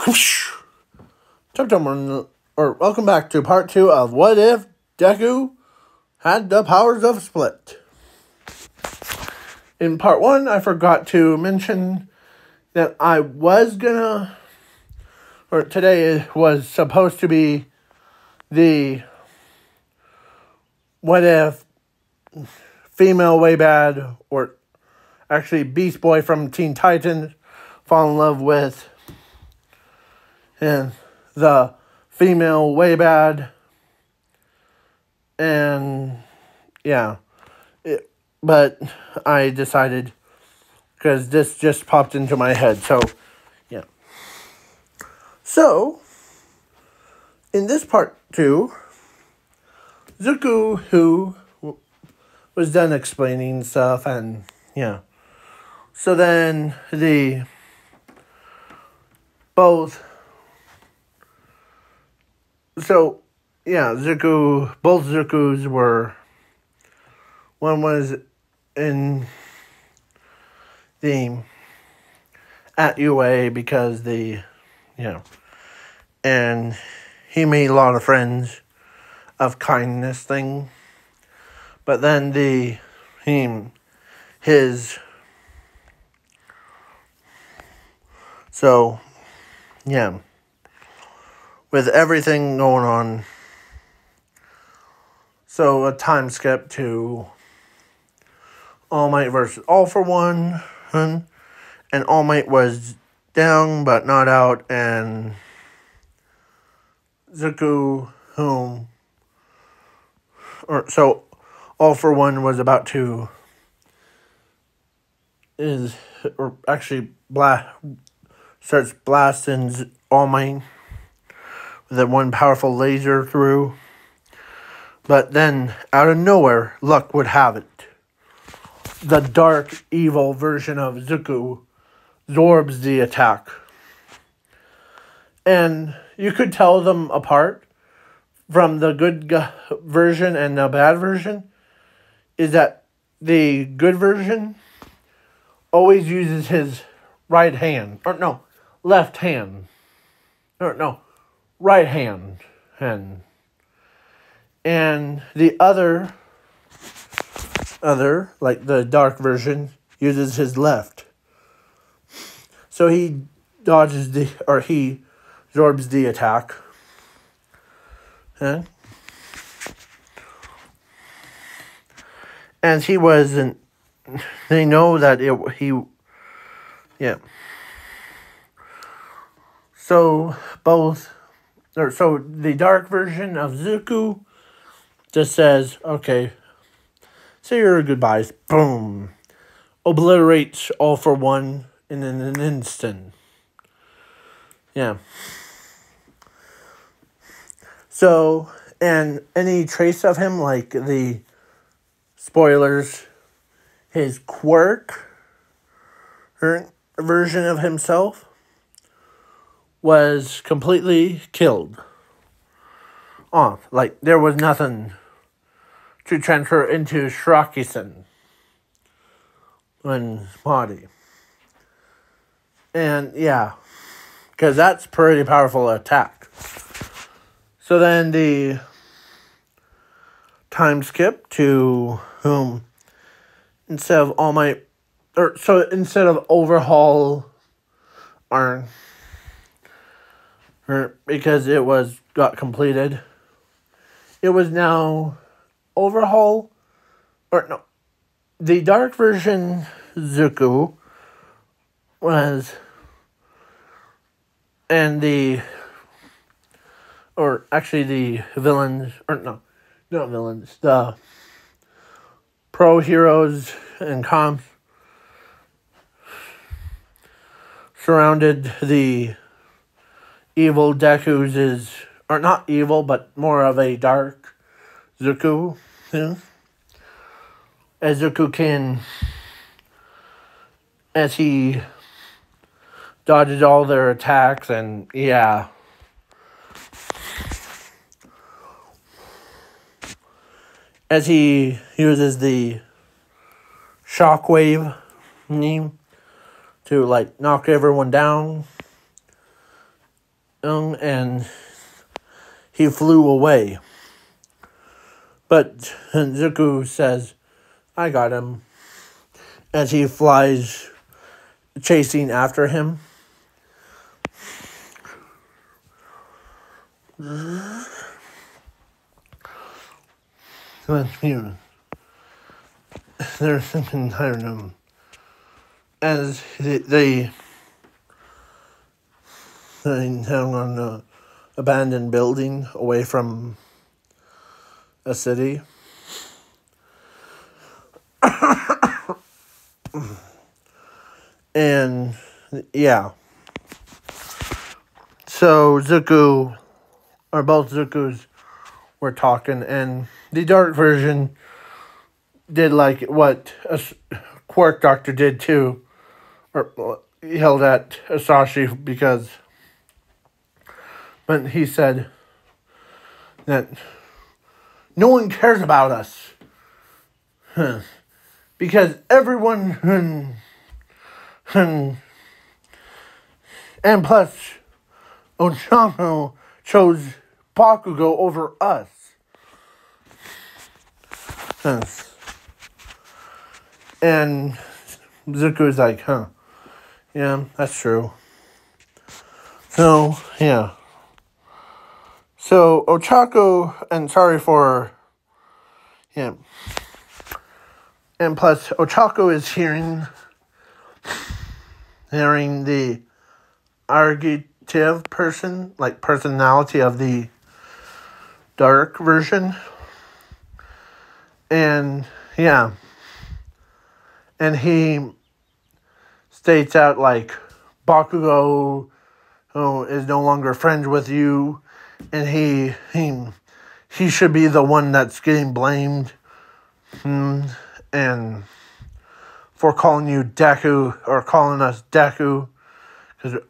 Whoosh. Welcome back to part 2 of What If Deku Had the Powers of Split. In part 1, I forgot to mention that today was supposed to be the What If female way bad, or actually Beast Boy from Teen Titans, fall in love with and the female way bad, and yeah, but I decided, because this just popped into my head, so yeah. So, in this part 2, Zuko, who was done explaining stuff, and yeah. So then both Zukus were, one was in the at UA because and he made a lot of friends of kindness thing, but then with everything going on, so a time skip to All Might versus All for One, and All Might was down but not out, and Zuko, All for One was about to starts blasting All Might with that one powerful laser through. But then, out of nowhere, luck would have it, the dark, evil version of Zuko absorbs the attack. And you could tell them apart from the good version and the bad version, is that the good version always uses his right hand. Right hand. And the other, like the dark version, uses his left. So he absorbs the attack. And he wasn't, they know that So the dark version of Zuko just says, okay, say your goodbyes, boom, obliterates All for One in an instant. Yeah. So, and any trace of him, like the spoilers, his quirk version of himself was completely killed off. Like, there was nothing to transfer into Shiraki-san body. And yeah, because that's pretty powerful attack. So then the time skip to instead of Overhaul because it got completed, it was now Overhaul, the dark version Zuko was, and the villains, not villains, the pro heroes and comps surrounded the evil Deku's, or not evil, but more of a dark Zuko, as Zuko as he dodges all their attacks, and yeah. As he uses the shockwave to knock everyone down. and he flew away. But Zuko says, I got him, as he flies chasing after him. They're thinking, I don't know, as they hang on an abandoned building away from a city. And yeah. So both Zukus were talking, and the dark version did like what a Quark Doctor did too, or yelled at Asashi because when he said that no one cares about us. Because everyone and plus Ochako chose Bakugo over us. And Zuko's like, yeah, that's true. So, yeah. So, Ochako, and sorry for, yeah. And plus, Ochako is hearing the argumentative personality of the dark version. And, yeah. And he states out, like, Bakugo is no longer friends with you, and he should be the one that's getting blamed, and for calling you Deku, or calling us Deku, because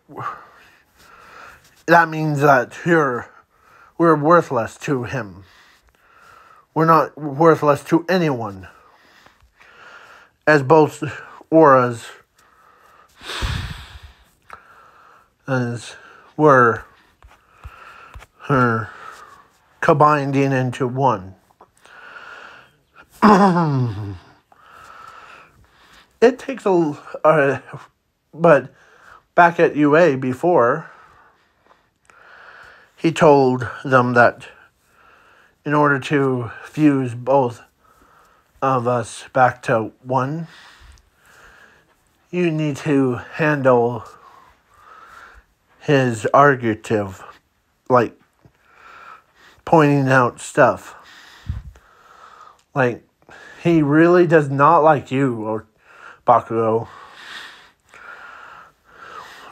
that means that we're worthless to him. We're not worthless to anyone, as both auras were combining into one. It takes but back at UA before, he told them that in order to fuse both of us back to one, you need to handle his argumentative, like pointing out stuff. Like, he really does not like you, or Bakugo.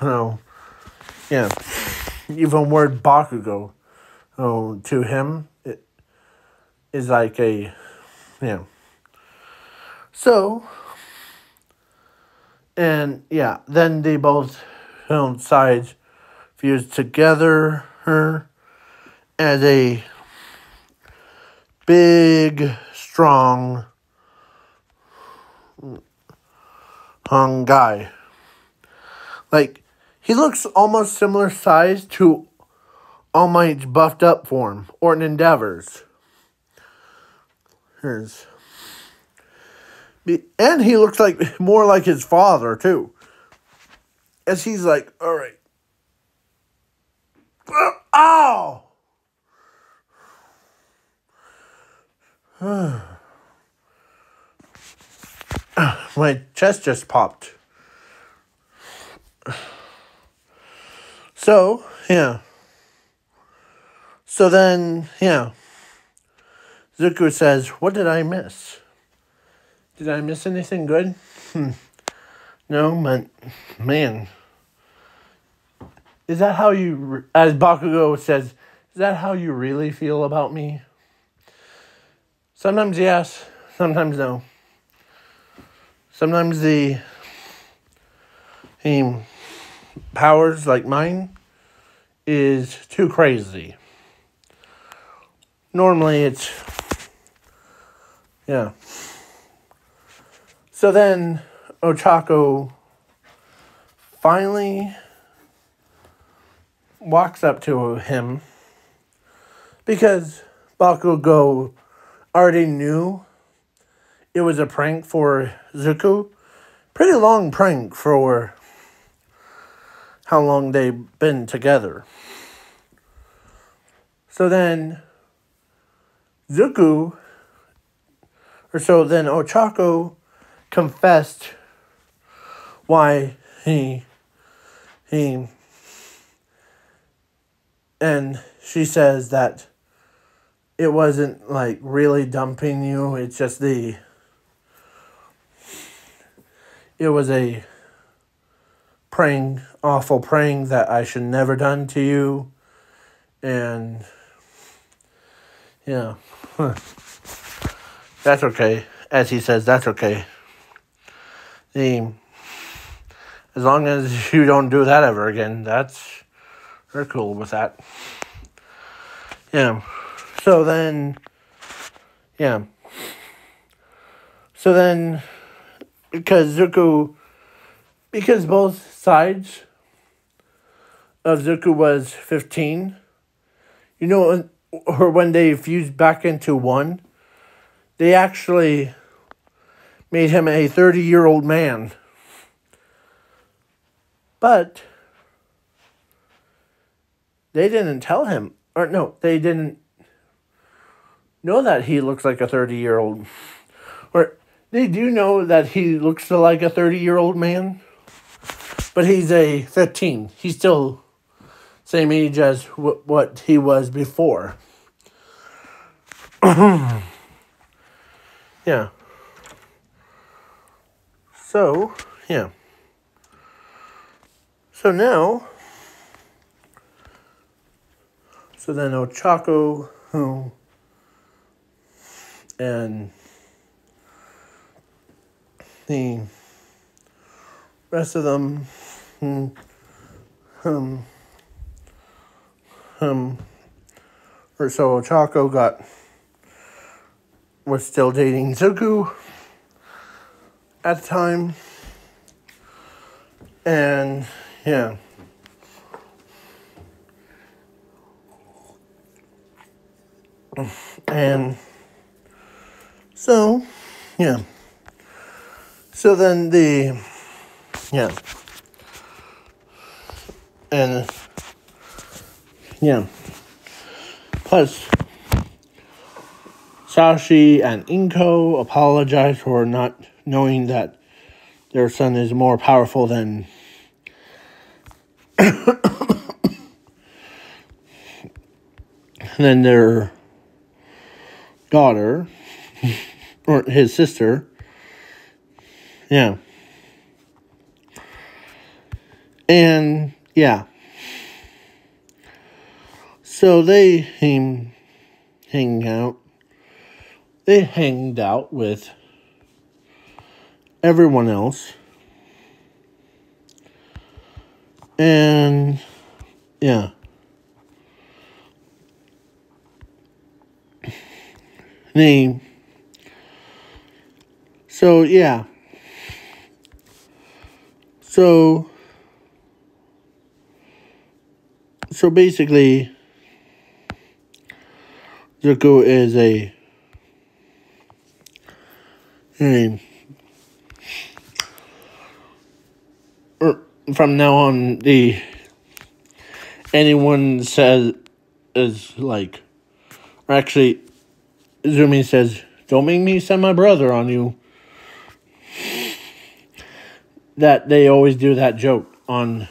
No. Yeah. Even word Bakugo, to him, it is like a, yeah. So, and yeah, then they both sides fused together as a big, strong, hung guy. Like, he looks almost similar size to All Might's buffed up form, Orton Endeavors. And he looks like more like his father, too. As he's like, alright. Ow! My chest just popped. So, yeah. So then, yeah. Zuko says, what did I miss? Did I miss anything good? No, but, man. Is that how you, as Bakugo says, is that how you really feel about me? Sometimes yes, sometimes no. Sometimes the powers like mine is too crazy. Normally it's, yeah. So then Ochako finally walks up to him because Bakugo already knew it was a prank for Zuko. Pretty long prank for how long they've been together. So then Zuko, then Ochako confessed why he and she says that it wasn't like really dumping you, it's just it was a awful praying that I should never done to you. And yeah, that's okay. As he says, that's okay. As long as you don't do that ever again, they're cool with that. Yeah. So then, because both sides of Zuko was 15, or when they fused back into one, they actually made him a 30-year-old man. But they didn't tell him, they didn't know that he looks like a 30-year-old. Or they do know that he looks like a 30-year-old man, but he's a 15. He's still same age as what he was before. Yeah. So, yeah. So now, then Ochako, and the rest of them, Ochako was still dating Zuko at the time. And, yeah. And so, yeah. So then and, yeah. Plus, Sashi and Inko apologize for not knowing that their son is more powerful than their daughter, or his sister. Yeah. And, yeah. So they hanged out with everyone else. And, yeah. So, yeah. So basically, Zuko is from now on, anyone says is like, or actually, Zumi says, "Don't make me send my brother on you." That they always do that joke on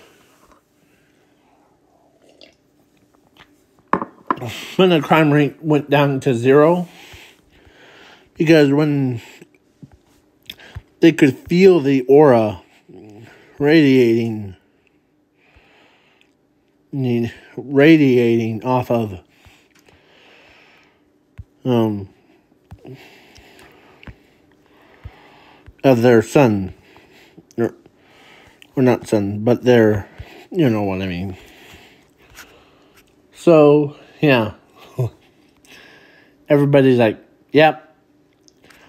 when the crime rate went down to 0, because when they could feel the aura radiating off of their son, or not son, but their, you know what I mean. So, yeah. Everybody's like, yep.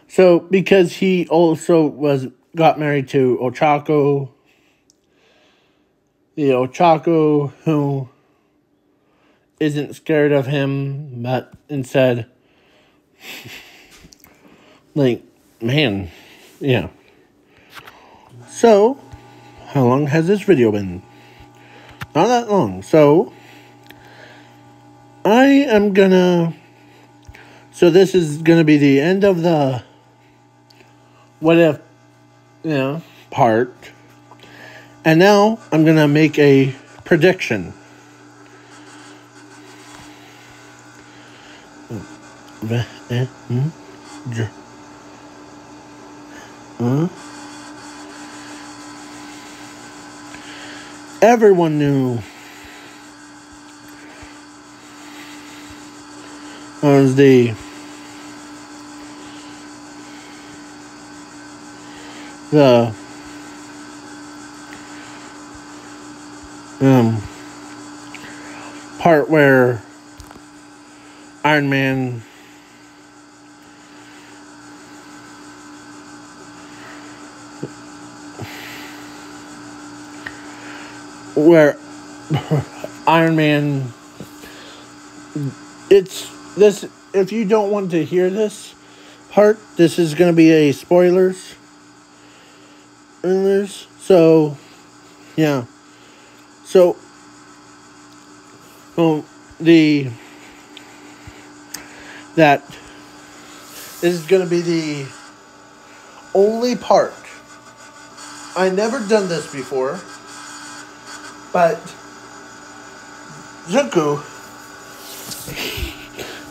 So, because he also got married to Ochako, the Ochako who isn't scared of him, but instead, like, man, yeah. So, how long has this video been? Not that long. So, I am gonna... So this is gonna be the end of the what if, part. And now, I'm gonna make a prediction. Everyone knew was the part where Iron Man where Iron Man, it's this, if you don't want to hear this part, this is going to be a spoilers. So, yeah. So, that is going to be the only part. I never done this before, but Zuko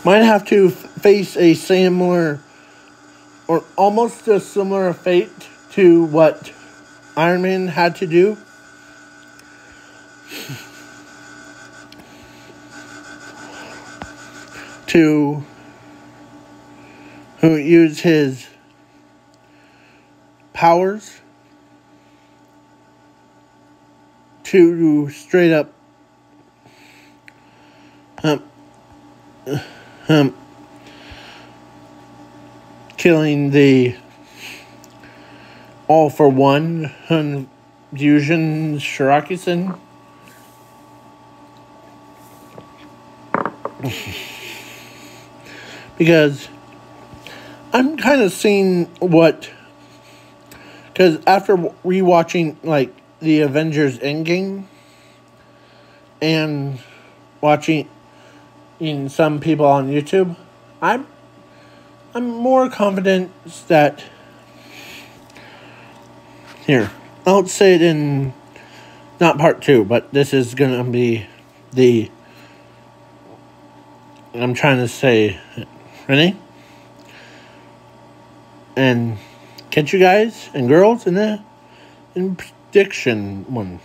might have to face a similar or almost a similar fate to what Iron Man had to do. To who used his powers to straight up killing the All for One Fusion Shirakusen. Because I'm kind of seeing what... Because after rewatching, like, the Avengers Endgame and watching some people on YouTube, I'm more confident that... Here, I'll say it in... Not part 2, but this is going to be the... I'm trying to say... Ready? And catch you guys and girls in prediction one.